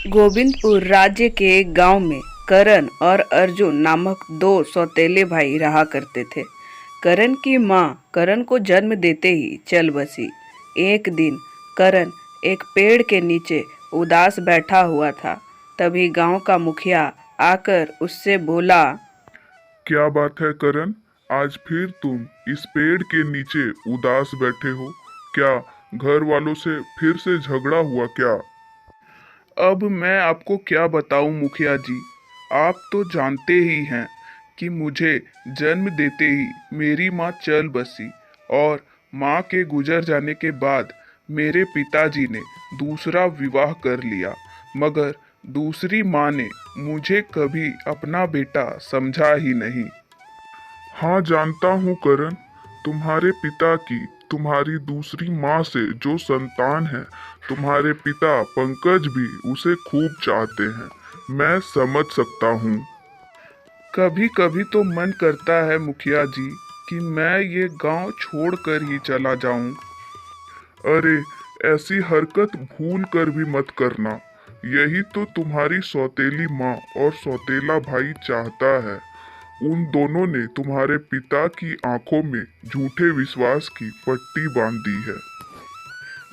गोविंदपुर राज्य के एक गांव में करण और अर्जुन नामक दो सौतेले भाई रहा करते थे। करण की माँ करण को जन्म देते ही चल बसी। एक दिन करण एक पेड़ के नीचे उदास बैठा हुआ था। तभी गांव का मुखिया आकर उससे बोला। क्या बात है करण? आज फिर तुम इस पेड़ के नीचे उदास बैठे हो? क्या घर वालों से फिर से झगड़ा हुआ क्या? अब मैं आपको क्या बताऊं मुखिया जी। आप तो जानते ही हैं कि मुझे जन्म देते ही मेरी माँ चल बसी और माँ के गुजर जाने के बाद मेरे पिताजी ने दूसरा विवाह कर लिया। मगर दूसरी माँ ने मुझे कभी अपना बेटा समझा ही नहीं। हाँ, जानता हूँ करण। तुम्हारे पिता की तुम्हारी दूसरी माँ से जो संतान है, तुम्हारे पिता पंकज भी उसे खूब चाहते हैं। मैं समझ सकता हूँ। कभी कभी तो मन करता है मुखिया जी कि मैं ये गांव छोड़कर ही चला जाऊं। अरे, ऐसी हरकत भूल कर भी मत करना। यही तो तुम्हारी सौतेली माँ और सौतेला भाई चाहता है। उन दोनों ने तुम्हारे पिता की आंखों में झूठे विश्वास की पट्टी बांध दी है।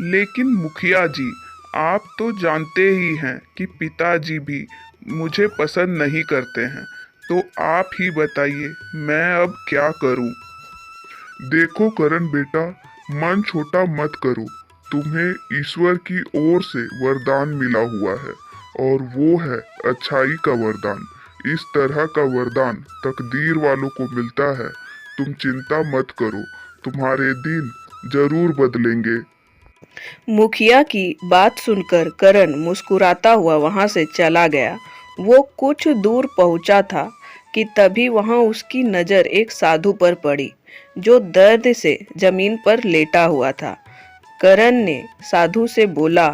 लेकिन मुखिया जी, आप तो जानते ही हैं कि पिताजी भी मुझे पसंद नहीं करते हैं। तो आप ही बताइए मैं अब क्या करूं? देखो करण बेटा, मन छोटा मत करो। तुम्हें ईश्वर की ओर से वरदान मिला हुआ है और वो है अच्छाई का वरदान। इस तरह का वरदान तकदीर वालों को मिलता है। तुम चिंता मत करो, तुम्हारे दिन जरूर बदलेंगे। मुखिया की बात सुनकर करण मुस्कुराता हुआ वहां से चला गया। वो कुछ दूर पहुंचा था कि तभी वहां उसकी नजर एक साधु पर पड़ी, जो दर्द से जमीन पर लेटा हुआ था। करण ने साधु से बोला।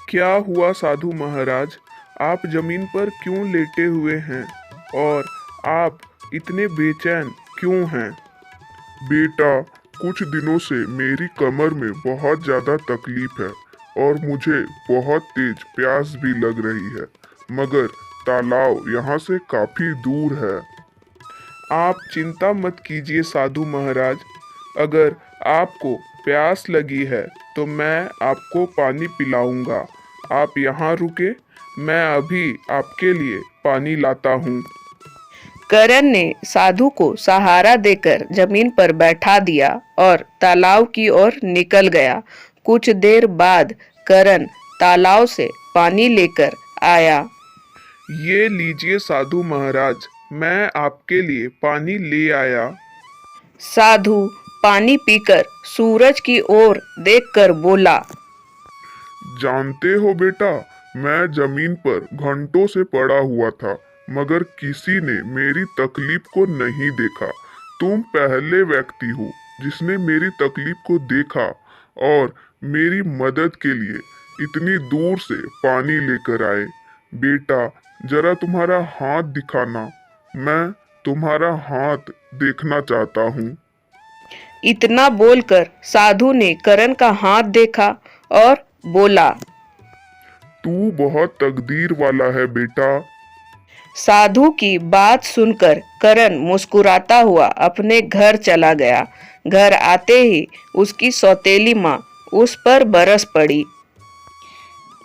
क्या हुआ साधु महाराज? आप जमीन पर क्यों लेटे हुए हैं और आप इतने बेचैन क्यों हैं? बेटा, कुछ दिनों से मेरी कमर में बहुत ज्यादा तकलीफ है और मुझे बहुत तेज प्यास भी लग रही है, मगर तालाब यहाँ से काफी दूर है। आप चिंता मत कीजिए साधु महाराज। अगर आपको प्यास लगी है तो मैं आपको पानी पिलाऊंगा। आप यहाँ रुके, मैं अभी आपके लिए पानी लाता हूँ। करण ने साधु को सहारा देकर जमीन पर बैठा दिया और तालाब की ओर निकल गया। कुछ देर बाद करण तालाब से पानी लेकर आया। ये लीजिए साधु महाराज, मैं आपके लिए पानी ले आया। साधु पानी पीकर सूरज की ओर देखकर बोला। जानते हो बेटा, मैं जमीन पर घंटों से पड़ा हुआ था, मगर किसी ने मेरी तकलीफ को नहीं देखा। तुम पहले व्यक्ति हो जिसने मेरी तकलीफ को देखा और मेरी मदद के लिए इतनी दूर से पानी लेकर आए। बेटा, जरा तुम्हारा हाथ दिखाना। मैं तुम्हारा हाथ देखना चाहता हूँ। इतना बोलकर साधु ने करण का हाथ देखा और बोला। तू बहुत तकदीर वाला है बेटा। साधु की बात सुनकर करण मुस्कुराता हुआ अपने घर चला गया। घर आते ही उसकी सौतेली माँ उस पर बरस पड़ी।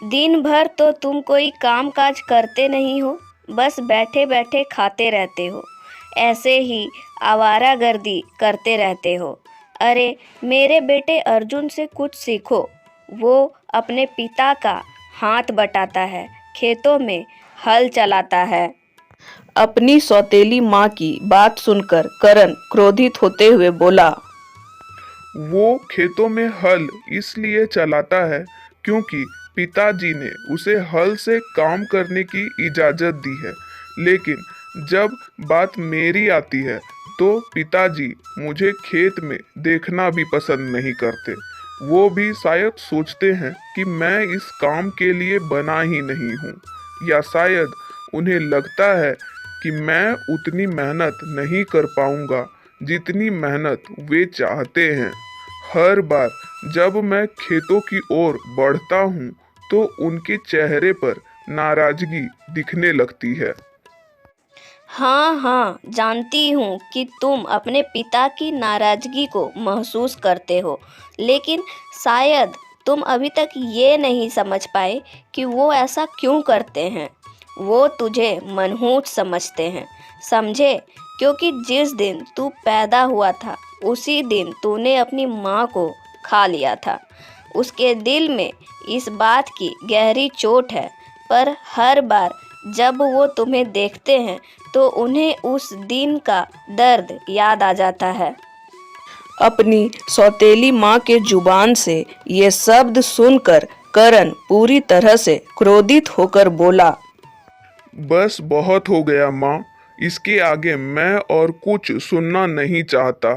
दिन भर तो तुम कोई काम काज करते नहीं हो, बस बैठे बैठे खाते रहते हो, ऐसे ही आवारागर्दी करते रहते हो। अरे मेरे बेटे अर्जुन से कुछ सीखो। वो अपने पिता का हाथ बटाता है, खेतों में हल चलाता है। अपनी सौतेली माँ की बात सुनकर करण क्रोधित होते हुए बोला। वो खेतों में हल इसलिए चलाता है क्योंकि पिताजी ने उसे हल से काम करने की इजाज़त दी है। लेकिन जब बात मेरी आती है तो पिताजी मुझे खेत में देखना भी पसंद नहीं करते। वो भी शायद सोचते हैं कि मैं इस काम के लिए बना ही नहीं हूँ, या शायद उन्हें लगता है कि मैं उतनी मेहनत नहीं कर पाऊंगा जितनी मेहनत वे चाहते हैं। हर बार जब मैं खेतों की ओर बढ़ता हूँ तो उनके चेहरे पर नाराजगी दिखने लगती है। हाँ हाँ, जानती हूँ कि तुम अपने पिता की नाराजगी को महसूस करते हो, लेकिन शायद तुम अभी तक ये नहीं समझ पाए कि वो ऐसा क्यों करते हैं। वो तुझे मनहूस समझते हैं, समझे? क्योंकि जिस दिन तू पैदा हुआ था उसी दिन तूने अपनी माँ को खा लिया था। उसके दिल में इस बात की गहरी चोट है, पर हर बार जब वो तुम्हें देखते हैं तो उन्हें उस दिन का दर्द याद आ जाता है। अपनी सौतेली माँ के जुबान से ये शब्द सुनकर करण पूरी तरह से क्रोधित होकर बोला। बस बहुत हो गया माँ, इसके आगे मैं और कुछ सुनना नहीं चाहता।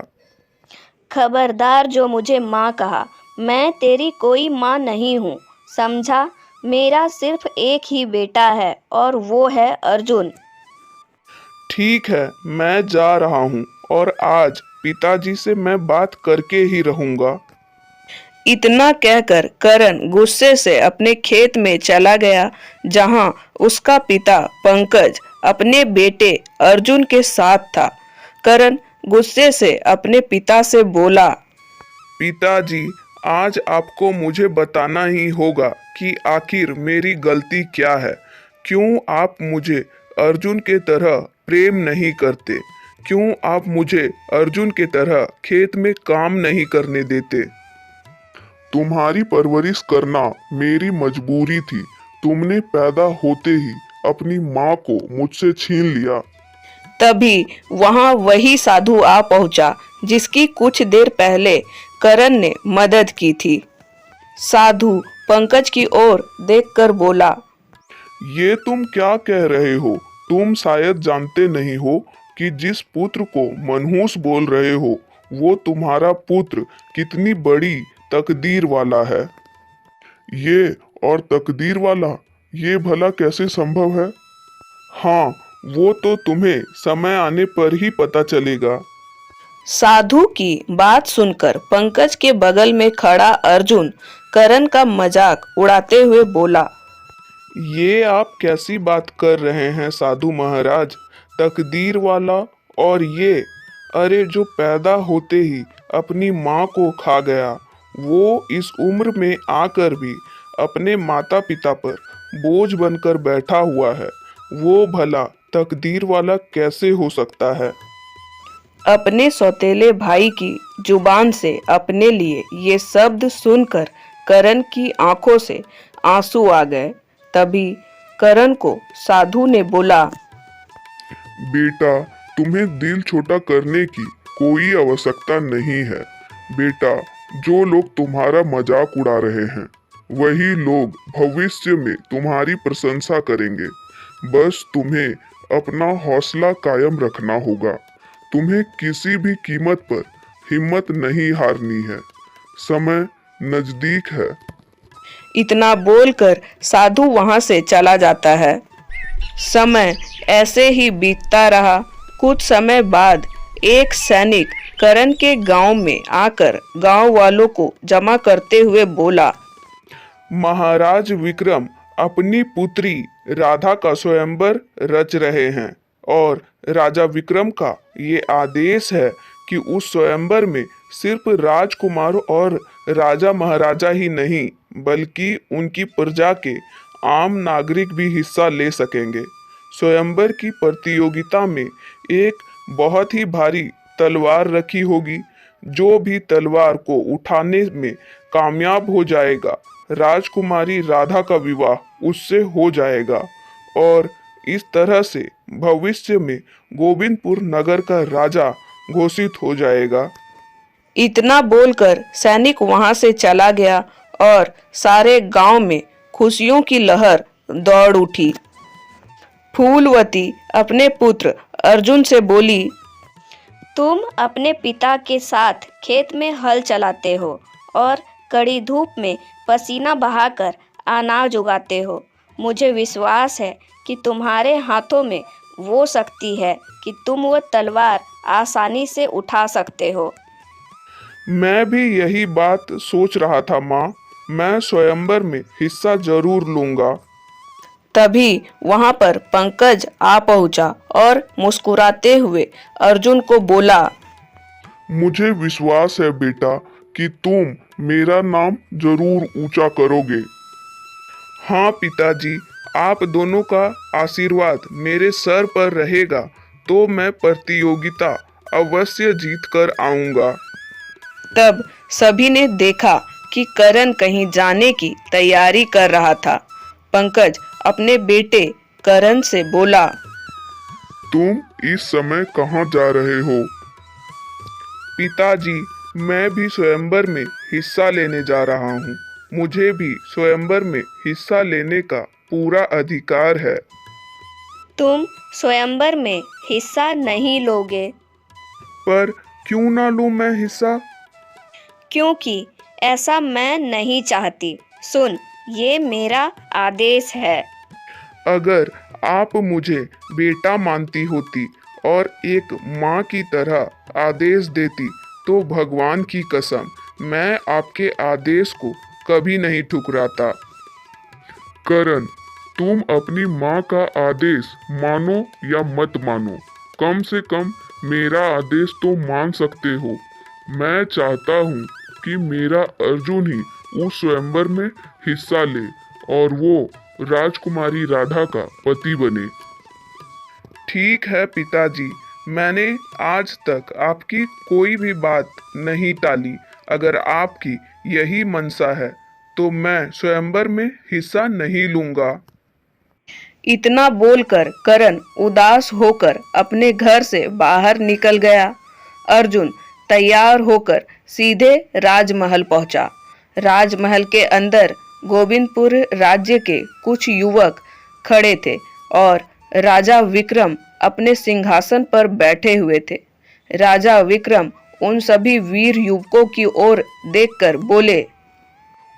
खबरदार जो मुझे माँ कहा, मैं तेरी कोई माँ नहीं हूँ, समझा? मेरा सिर्फ एक ही बेटा है और वो है अर्जुन। ठीक है, मैं जा रहा हूँ और आज पिताजी से मैं बात करके ही रहूँगा। इतना कहकर करण गुस्से से अपने खेत में चला गया, जहां उसका पिता पंकज अपने बेटे अर्जुन के साथ था। करण गुस्से से अपने पिता से बोला। पिताजी, आज आपको मुझे बताना ही होगा कि आखिर मेरी गलती क्या है। क्यों आप मुझे अर्जुन के तरह प्रेम नहीं करते? क्यों आप मुझे अर्जुन के तरह खेत में काम नहीं करने देते? तुम्हारी परवरिश करना मेरी मजबूरी थी। तुमने पैदा होते ही अपनी माँ को मुझसे छीन लिया। तभी वहां वही साधु आ पहुंचा जिसकी कुछ देर पहले करण ने मदद की थी। साधु पंकज की ओर देखकर बोला। ये तुम क्या कह रहे हो? तुम शायद जानते नहीं हो कि जिस पुत्र को मनहूस बोल रहे हो वो तुम्हारा पुत्र कितनी बड़ी तकदीर वाला है। ये और तकदीर वाला, ये भला कैसे संभव है? हाँ, वो तो तुम्हें समय आने पर ही पता चलेगा। साधु की बात सुनकर पंकज के बगल में खड़ा अर्जुन करण का मजाक उड़ाते हुए बोला। ये आप कैसी बात कर रहे हैं साधु महाराज? तकदीर वाला और ये, अरे जो पैदा होते ही अपनी माँ को खा गया, वो इस उम्र में आकर भी अपने माता पिता पर बोझ बनकर बैठा हुआ है, वो भला तकदीर वाला कैसे हो सकता है? अपने सौतेले भाई की जुबान से अपने लिए ये शब्द सुनकर करण की आंखों से आंसू आ गए। तभी करण को साधु ने बोला। बेटा, तुम्हें दिल छोटा करने की कोई आवश्यकता नहीं है। बेटा, जो लोग तुम्हारा मजाक उड़ा रहे हैं वही लोग भविष्य में तुम्हारी प्रशंसा करेंगे। बस तुम्हें अपना हौसला कायम रखना होगा। तुम्हें किसी भी कीमत पर हिम्मत नहीं हारनी है। समय नजदीक है। इतना बोलकर साधु वहां से चला जाता है। समय ऐसे ही बीतता रहा। कुछ समय बाद एक सैनिक करण के गांव में आकर गांव वालों को जमा करते हुए बोला। महाराज विक्रम अपनी पुत्री राधा का स्वयंवर रच रहे हैं और राजा विक्रम का ये आदेश है कि उस स्वयंवर में सिर्फ राजकुमार और राजा महाराजा ही नहीं बल्कि उनकी प्रजा के आम नागरिक भी हिस्सा ले सकेंगे। स्वयंवर की प्रतियोगिता में एक बहुत ही भारी तलवार रखी होगी। जो भी तलवार को उठाने में कामयाब हो जाएगा, राजकुमारी राधा का विवाह उससे हो जाएगा और इस तरह से भविष्य में गोविंदपुर नगर का राजा घोषित हो जाएगा। इतना बोलकर सैनिक वहां से चला गया और सारे गांव में खुशियों की लहर दौड़ उठी। फूलवती अपने पुत्र अर्जुन से बोली। तुम अपने पिता के साथ खेत में हल चलाते हो और कड़ी धूप में पसीना बहाकर अनाज उगाते हो। मुझे विश्वास है कि तुम्हारे हाथों में वो शक्ति है कि तुम वो तलवार आसानी से उठा सकते हो। मैं भी यही बात सोच रहा था माँ। मैं स्वयंवर में हिस्सा जरूर लूंगा। तभी वहां पर पंकज आ पहुंचा और मुस्कुराते हुए अर्जुन को बोला, मुझे विश्वास है बेटा कि तुम मेरा नाम जरूर ऊंचा करोगे। हाँ पिताजी, आप दोनों का आशीर्वाद मेरे सर पर रहेगा तो मैं प्रतियोगिता अवश्य जीत कर आऊंगा। तब सभी ने देखा कि करण कहीं जाने की तैयारी कर रहा था। पंकज अपने बेटे करण से बोला, तुम इस समय कहाँ जा रहे हो? पिताजी, मैं भी स्वयंवर में हिस्सा लेने जा रहा हूँ। मुझे भी स्वयंवर में हिस्सा लेने का पूरा अधिकार है। तुम स्वयंवर में हिस्सा नहीं लोगे पर क्यों ना लूं मैं हिस्सा? क्योंकि ऐसा मैं नहीं चाहती। सुन, ये मेरा आदेश है। अगर आप मुझे बेटा मानती होती और एक माँ की तरह आदेश देती तो भगवान की कसम मैं आपके आदेश को कभी नहीं ठुकराता। करण, तुम अपनी माँ का आदेश मानो या मत मानो, कम से कम मेरा आदेश तो मान सकते हो। मैं चाहता हूँ कि मेरा अर्जुन ही उस स्वयंवर में हिस्सा ले और वो राजकुमारी राधा का पति बने। ठीक है पिताजी, मैंने आज तक आपकी कोई भी बात नहीं टाली। अगर आपकी यही मनसा है तो मैं स्वयंवर में हिस्सा नहीं लूंगा। इतना बोलकर करण उदास होकर अपने घर से बाहर निकल गया। अर्जुन तैयार होकर सीधे राजमहल पहुंचा। राजमहल के अंदर गोविंदपुर राज्य के कुछ युवक खड़े थे और राजा विक्रम अपने सिंहासन पर बैठे हुए थे। राजा विक्रम उन सभी वीर युवकों की ओर देखकर बोले,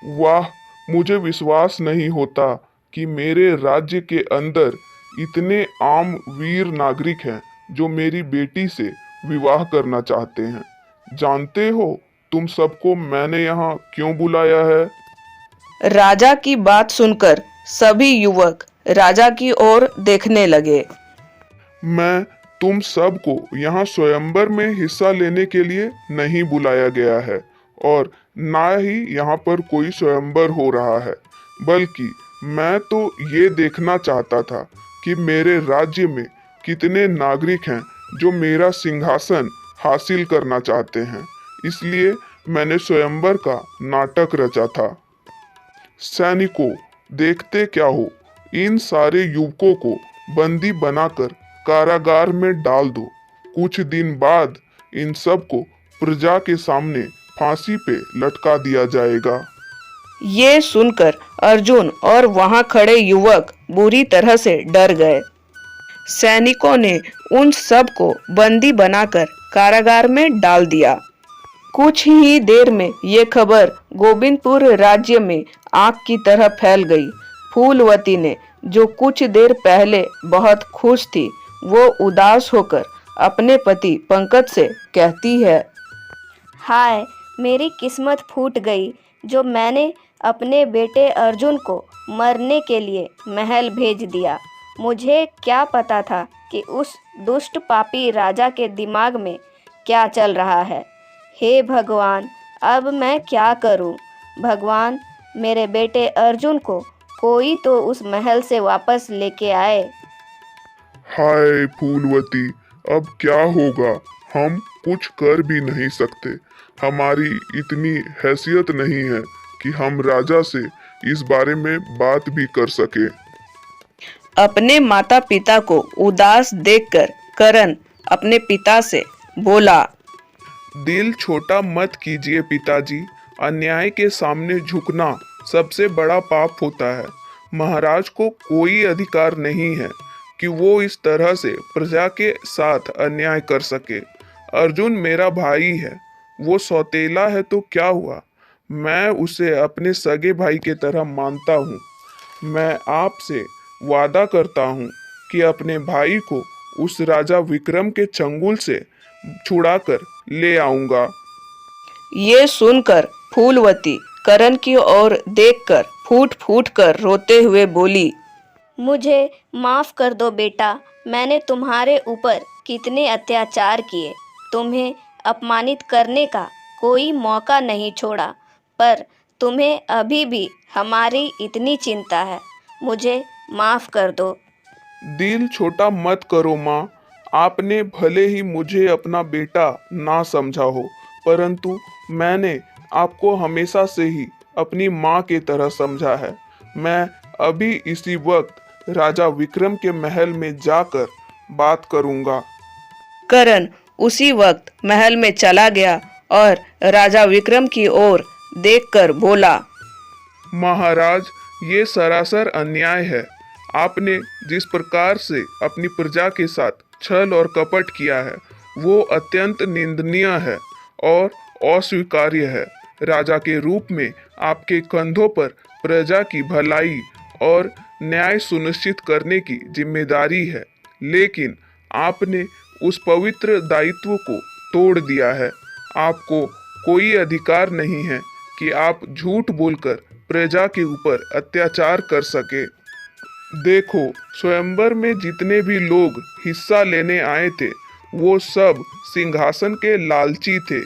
वाह, मुझे विश्वास नहीं होता कि मेरे राज्य के अंदर इतने आम वीर नागरिक हैं जो मेरी बेटी से विवाह करना चाहते हैं। जानते हो तुम सबको मैंने यहाँ क्यों बुलाया है? राजा की बात सुनकर सभी युवक राजा की ओर देखने लगे। मैं तुम सबको यहाँ स्वयंवर में हिस्सा लेने के लिए नहीं बुलाया गया है और ना ही यहाँ पर कोई स्वयंवर हो रहा है, बल्कि मैं तो ये देखना चाहता था कि मेरे राज्य में कितने नागरिक हैं जो मेरा सिंहासन हासिल करना चाहते हैं। इसलिए मैंने स्वयंवर का नाटक रचा था। सैनिकों, देखते क्या हो, इन सारे युवकों को बंदी बनाकर कारागार में डाल दो। कुछ दिन बाद इन सबको प्रजा के सामने फांसी पे लटका दिया जाएगा। ये सुनकर अर्जुन और वहां खड़े युवक बुरी तरह से डर गए। सैनिकों ने उन सब को बंदी बनाकर कारागार में डाल दिया। कुछ ही देर में ये खबर गोविंदपुर राज्य में आग की तरह फैल गई। फूलवती ने, जो कुछ देर पहले बहुत खुश थी, वो उदास होकर अपने पति पंकज से कहती है, हाय, मेरी किस्मत फूट गई जो मैंने अपने बेटे अर्जुन को मरने के लिए महल भेज दिया। मुझे क्या पता था कि उस दुष्ट पापी राजा के दिमाग में क्या चल रहा है। हे भगवान, अब मैं क्या करूं? भगवान, मेरे बेटे अर्जुन को कोई तो उस महल से वापस लेके आए। हाय फूलवती, अब क्या होगा? हम कुछ कर भी नहीं सकते। हमारी इतनी हैसियत नहीं है कि हम राजा से इस बारे में बात भी कर सके। अपने माता पिता को उदास देखकर करण अपने पिता से बोला, दिल छोटा मत कीजिए पिताजी। अन्याय के सामने झुकना सबसे बड़ा पाप होता है। महाराज को कोई अधिकार नहीं है कि वो इस तरह से प्रजा के साथ अन्याय कर सके। अर्जुन मेरा भाई है, वो सौतेला है तो क्या हुआ? मैं उसे अपने सगे भाई की तरह मानता हूँ। मैं आपसे वादा करता हूँ कि अपने भाई को उस राजा विक्रम के चंगुल से छुड़ाकर ले आऊंगा। ये सुनकर फूलवती करण की ओर देखकर फूट फूट कर रोते हुए बोली, मुझे माफ़ कर दो बेटा, मैंने तुम्हारे ऊपर कितने अत्याचार किए, तुम्हें अपमानित करने का कोई मौका नहीं छोड़ा, पर तुम्हें अभी भी हमारी इतनी चिंता है, मुझे माफ़ कर दो। दिल छोटा मत करो माँ। आपने भले ही मुझे अपना बेटा ना समझा हो, परंतु मैंने आपको हमेशा से ही अपनी माँ की तरह समझा है। मैं अभी इसी वक्त राजा विक्रम के महल में जाकर बात करूँगा। करण उसी वक्त महल में चला गया और राजा विक्रम की ओर देखकर बोला, महाराज, ये सरासर अन्याय है। आपने जिस प्रकार से अपनी प्रजा के साथ छल और कपट किया है, वो अत्यंत निंदनीय है और अस्वीकार्य है। राजा के रूप में आपके कंधों पर प्रजा की भलाई और न्याय सुनिश्चित करने की जिम्मेदारी है, लेकिन आपने उस पवित्र दायित्व को तोड़ दिया है। आपको कोई अधिकार नहीं है कि आप झूठ बोलकर प्रजा के ऊपर अत्याचार कर सके। देखो, स्वयंवर में जितने भी लोग हिस्सा लेने आए थे, वो सब सिंहासन के लालची थे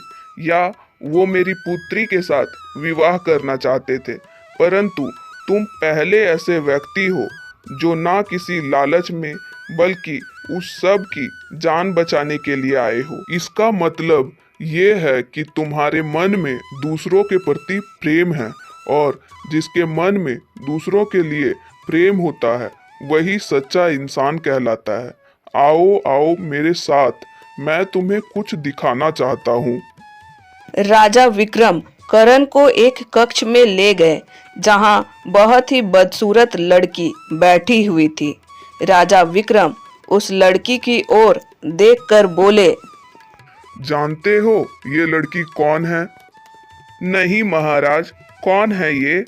या वो मेरी पुत्री के साथ विवाह करना चाहते थे, परंतु तुम पहले ऐसे व्यक्ति हो जो ना किसी लालच में बल्कि उस सब की जान बचाने के लिए आए हो। इसका मतलब ये है कि तुम्हारे मन में दूसरों के प्रति प्रेम है, और जिसके मन में दूसरों के लिए प्रेम होता है वही सच्चा इंसान कहलाता है। आओ आओ मेरे साथ, मैं तुम्हें कुछ दिखाना चाहता हूँ। राजा विक्रम करण को एक कक्ष में ले गए जहां बहुत ही बदसूरत लड़की बैठी हुई थी। राजा विक्रम उस लड़की की ओर देखकर बोले, जानते हो ये लड़की कौन है? नहीं महाराज, कौन है ये?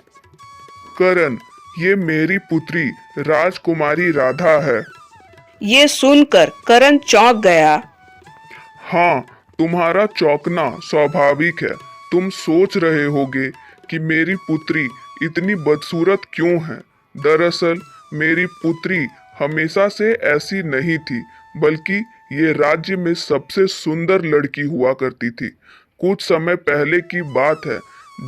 करण, ये मेरी पुत्री राजकुमारी राधा है। ये सुनकर करण चौंक गया। हाँ, तुम्हारा चौंकना स्वाभाविक है। तुम सोच रहे होगे कि मेरी पुत्री इतनी बदसूरत क्यों है। दरअसल मेरी पुत्री हमेशा से ऐसी नहीं थी, बल्कि ये राज्य में सबसे सुंदर लड़की हुआ करती थी। कुछ समय पहले की बात है,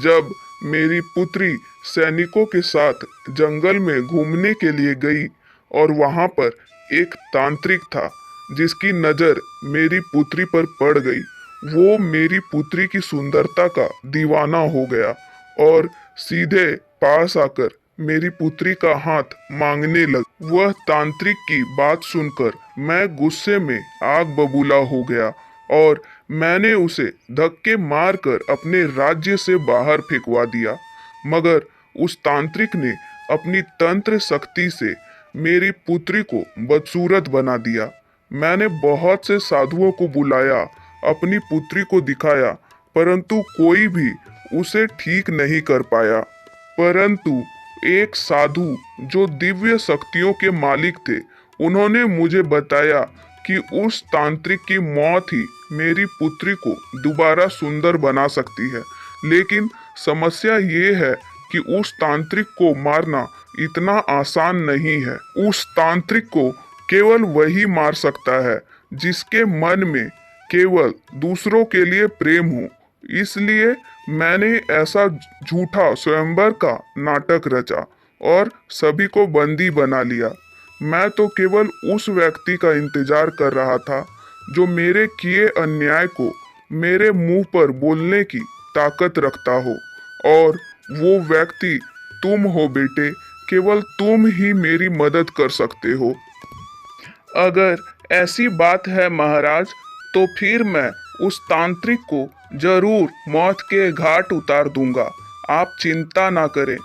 जब मेरी पुत्री सैनिकों के साथ जंगल में घूमने के लिए गई और वहां पर एक तांत्रिक था जिसकी नजर मेरी पुत्री पर पड़ गई। वो मेरी पुत्री की सुंदरता का दीवाना हो गया और सीधे पास आकर मेरी पुत्री का हाथ मांगने लगा। वह तांत्रिक की बात सुनकर मैं गुस्से में आग बबूला हो गया और मैंने उसे धक्के मारकर अपने राज्य से बाहर फेंकवा दिया। मगर उस तांत्रिक ने अपनी तंत्र शक्ति से मेरी पुत्री को बदसूरत बना दिया। मैंने बहुत से साधुओं को बुलाया, अपनी पुत्री को दिखाया, परंतु कोई भी उसे ठीक नहीं कर पाया। परंतु एक साधु जो दिव्य शक्तियों के मालिक थे, उन्होंने मुझे बताया कि उस तांत्रिक की मौत ही मेरी पुत्री को दोबारा सुंदर बना सकती है। लेकिन समस्या ये है कि उस तांत्रिक को मारना इतना आसान नहीं है। उस तांत्रिक को केवल वही मार सकता है जिसके मन में केवल दूसरों के लिए प्रेम हो। इसलिए मैंने ऐसा झूठा स्वयंवर का नाटक रचा और सभी को बंदी बना लिया। मैं तो केवल उस व्यक्ति का इंतजार कर रहा था जो मेरे किए अन्याय को मेरे मुंह पर बोलने की ताकत रखता हो, और वो व्यक्ति तुम हो बेटे। केवल तुम ही मेरी मदद कर सकते हो। अगर ऐसी बात है महाराज, तो फिर मैं उस तांत्रिक को जरूर मौत के घाट उतार दूंगा। आप चिंता ना करें।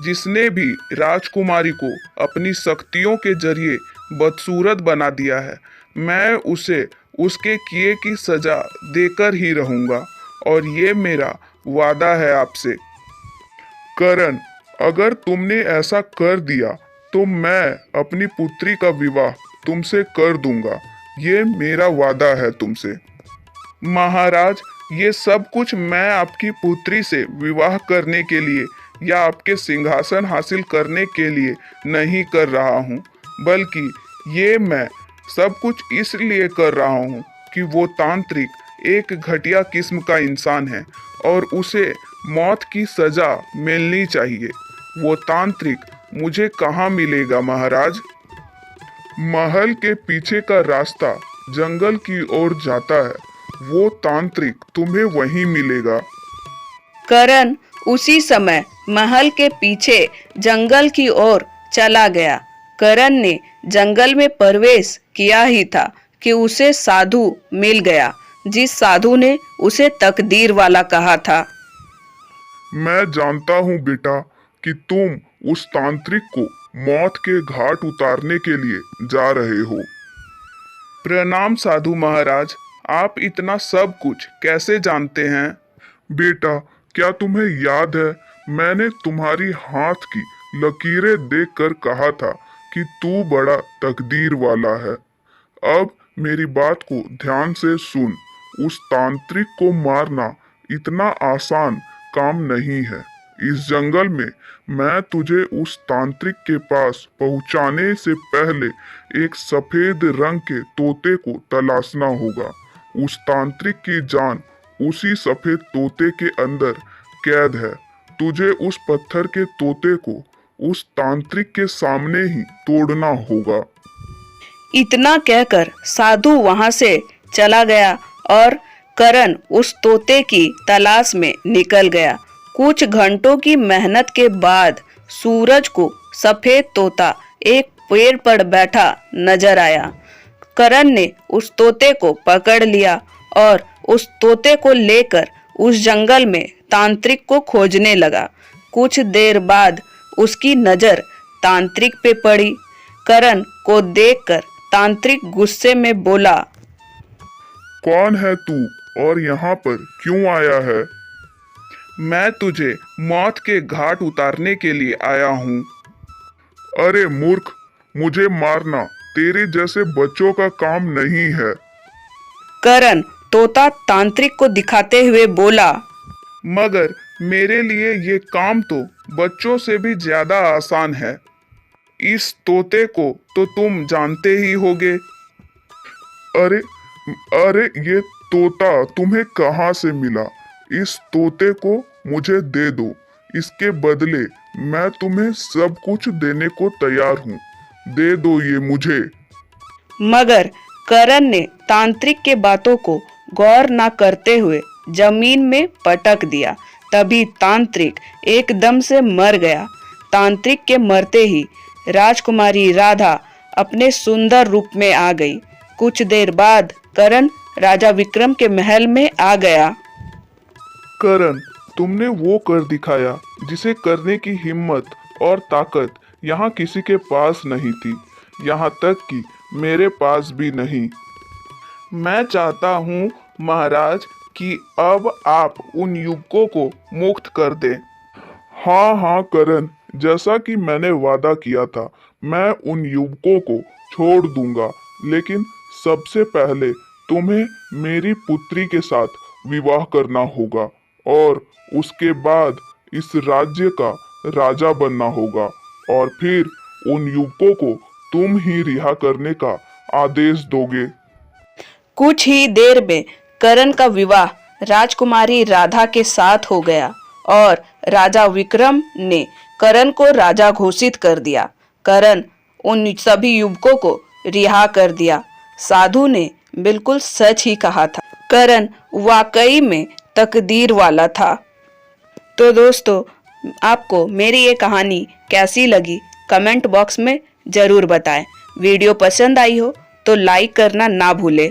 जिसने भी राजकुमारी को अपनी शक्तियों के जरिए बदसूरत बना दिया है, मैं उसे उसके किए की सजा देकर ही रहूंगा, और ये मेरा वादा है आपसे। करण, अगर तुमने ऐसा कर दिया तो मैं अपनी पुत्री का विवाह तुमसे कर दूंगा। ये मेरा वादा है तुमसे। महाराज, ये सब कुछ मैं आपकी पुत्री से विवाह करने के लिए या आपके सिंहासन हासिल करने के लिए नहीं कर रहा हूँ, बल्कि ये मैं सब कुछ इसलिए कर रहा हूँ कि वो तांत्रिक एक घटिया किस्म का इंसान है और उसे मौत की सजा मिलनी चाहिए। वो तांत्रिक मुझे कहाँ मिलेगा महाराज? महल के पीछे का रास्ता जंगल की ओर जाता है, वो तांत्रिक तुम्हें वहीं मिलेगा। करण उसी समय महल के पीछे जंगल की ओर चला गया। करण ने जंगल में प्रवेश किया ही था कि उसे साधु मिल गया, जिस साधु ने उसे तकदीर वाला कहा था। मैं जानता हूँ बेटा कि तुम उस तांत्रिक को मौत के घाट उतारने के लिए जा रहे हो। प्रणाम साधु महाराज, आप इतना सब कुछ कैसे जानते हैं? बेटा, क्या तुम्हें याद है मैंने तुम्हारी हाथ की लकीरें देखकर कहा था कि तू बड़ा तकदीर वाला है। अब मेरी बात को ध्यान से सुन। उस तांत्रिक को मारना इतना आसान काम नहीं है। इस जंगल में मैं तुझे उस तांत्रिक के पास पहुंचाने से पहले एक सफेद रंग के तोते को तलाशना होगा। उस तांत्रिक की जान उसी सफेद तोते के अंदर कैद है। तुझे उस पत्थर के तोते को उस तांत्रिक के सामने ही तोड़ना होगा। इतना कहकर साधु वहां से चला गया और करण उस तोते की तलाश में निकल गया। कुछ घंटों की मेहनत के बाद सूरज को सफेद तोता एक पेड़ पर बैठा नजर आया। करण ने उस तोते को पकड़ लिया और उस तोते को लेकर उस जंगल में तांत्रिक को खोजने लगा। कुछ देर बाद उसकी नजर तांत्रिक पे पड़ी। करण को देखकर तांत्रिक गुस्से में बोला, कौन है तू और यहाँ पर क्यों आया है? मैं तुझे मौत के घाट उतारने के लिए आया हूँ। अरे मूर्ख, मुझे मारना तेरे जैसे बच्चों का काम नहीं है। करण तोता तांत्रिक को दिखाते हुए बोला, मगर मेरे लिए ये काम तो बच्चों से भी ज्यादा आसान है। इस तोते को तो तुम जानते ही होगे। अरे अरे ये तोता तुम्हें कहाँ से मिला? इस तोते को मुझे दे दो। इसके बदले मैं तुम्हें सब कुछ देने को तैयार हूँ। दे दो ये मुझे। मगर करण ने तांत्रिक के बातों को गौर न करते हुए जमीन में पटक दिया। तभी तांत्रिक एकदम से मर गया। तांत्रिक के मरते ही राजकुमारी राधा अपने सुंदर रूप में आ गई। कुछ देर बाद करण राजा विक्रम के महल में आ गया। करण, तुमने वो कर दिखाया जिसे करने की हिम्मत और ताकत यहाँ किसी के पास नहीं थी, यहाँ तक कि मेरे पास भी नहीं। मैं चाहता हूँ महाराज कि अब आप उन युवकों को मुक्त कर दें। हाँ हाँ करण, जैसा कि मैंने वादा किया था, मैं उन युवकों को छोड़ दूंगा, लेकिन सबसे पहले तुम्हें मेरी पुत्री के साथ विवाह करना होगा और उसके बाद इस राज्य का राजा बनना होगा और फिर उन युवकों को तुम ही रिहा करने का आदेश दोगे। कुछ ही देर में करण का विवाह राजकुमारी राधा के साथ हो गया और राजा विक्रम ने करण को राजा घोषित कर दिया। करण उन सभी युवकों को रिहा कर दिया। साधु ने बिल्कुल सच ही कहा था। करण वाकई में तकदीर वाला था। तो दोस्तों, आपको मेरी ये कहानी कैसी लगी कमेंट बॉक्स में ज़रूर बताएं। वीडियो पसंद आई हो तो लाइक करना ना भूलें।